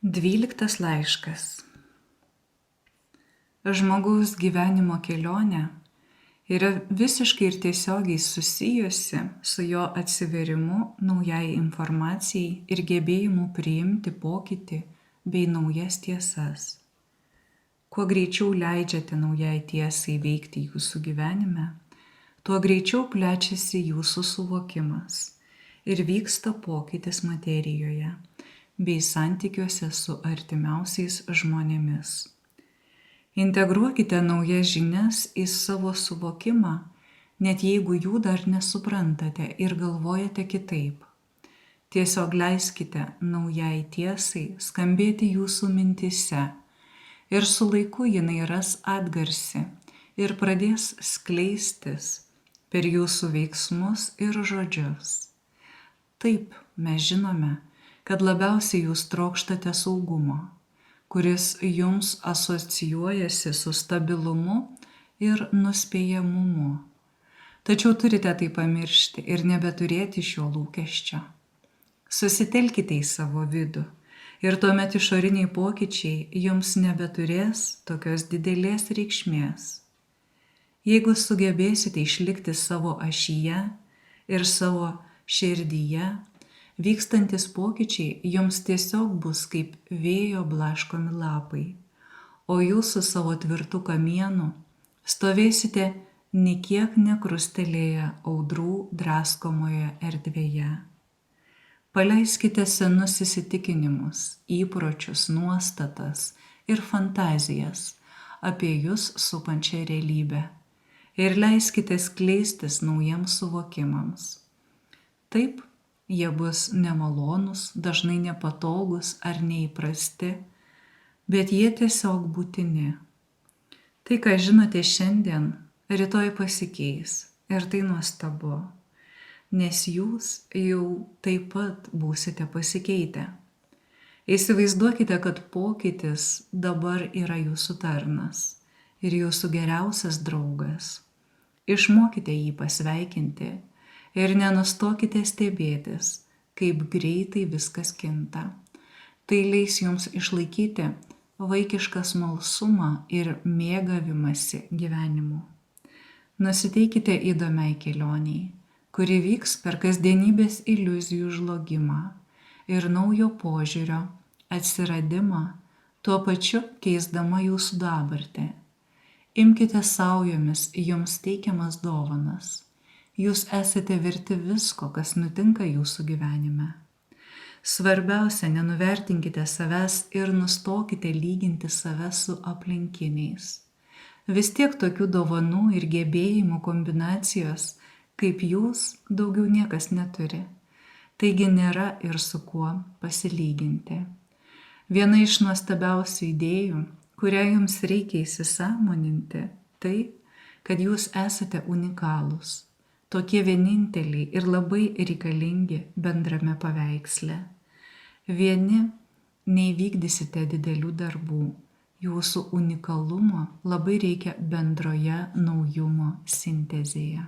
12 laiškas. Žmogaus gyvenimo kelionė yra visiškai ir tiesiogiai susijusi su jo atsiverimu naujai informacijai ir gebėjimu priimti pokytį bei naujas tiesas. Kuo greičiau leidžiate naujai tiesai veikti jūsų gyvenime, tuo greičiau plečiasi jūsų suvokimas ir vyksta pokytis materijoje bei santykiuose su artimiausiais žmonėmis. Integruokite naujas žinias į savo suvokimą, net jeigu jų dar nesuprantate ir galvojate kitaip. Tiesiog leiskite naujai tiesai skambėti jūsų mintyse ir su laiku jinai ras atgarsį ir pradės skleistis per jūsų veiksmus ir žodžius. Taip mes žinome, kad labiausiai jūs trokštate saugumo, kuris jums asocijuojasi su stabilumu ir nuspėjamumu. Tačiau turite tai pamiršti ir nebeturėti šio lūkesčio. Susitelkite į savo vidų ir tuomet išoriniai pokyčiai jums nebeturės tokios didelės reikšmės. Jeigu sugebėsite išlikti savo ašyje ir savo širdyje, vykstantis pokyčiai jums tiesiog bus kaip vėjo blaškomi lapai, o jūs su savo tvirtu kamienu stovėsite nė kiek nekrustelėję audrų draskomoje erdvėje. Paleiskite senus įsitikinimus, įpročius, nuostatas ir fantazijas apie jus supančią realybę ir leiskite skleistis naujiems suvokimams. Taip, jie bus nemalonūs, dažnai nepatogus ar neįprasti, bet jie tiesiog būtini. Tai, ką žinote šiandien, rytoj pasikeis ir tai nuostabu, nes jūs jau taip pat būsite pasikeitę. Įsivaizduokite, kad pokytis dabar yra jūsų tarnas ir jūsų geriausias draugas. Išmokite jį pasveikinti ir nenustokite stebėtis, kaip greitai viskas kinta. Tai leis jums išlaikyti vaikišką smalsumą ir mėgavimąsi gyvenimu. Nusiteikite įdomiai kelioniai, kuri vyks per kasdienybės iliuzijų žlugimą ir naujo požiūrio atsiradimą, tuo pačiu keisdama jūsų dabartį. Imkite saujomis jums teikiamas dovanas. Jūs esate verti visko, kas nutinka jūsų gyvenime. Svarbiausia, nenuvertinkite savęs ir nustokite lyginti save su aplinkiniais. Vis tiek tokių dovanų ir gebėjimų kombinacijos, kaip jūs, daugiau niekas neturi. Taigi nėra ir su kuo pasilyginti. Viena iš nuostabiausių idėjų, kurią jums reikia įsisąmoninti, tai, kad jūs esate unikalūs. Tokie vieninteliai ir labai reikalingi bendrame paveiksle. Vieni neįvykdysite didelių darbų. Jūsų unikalumo labai reikia bendroje naujumo sintezėje.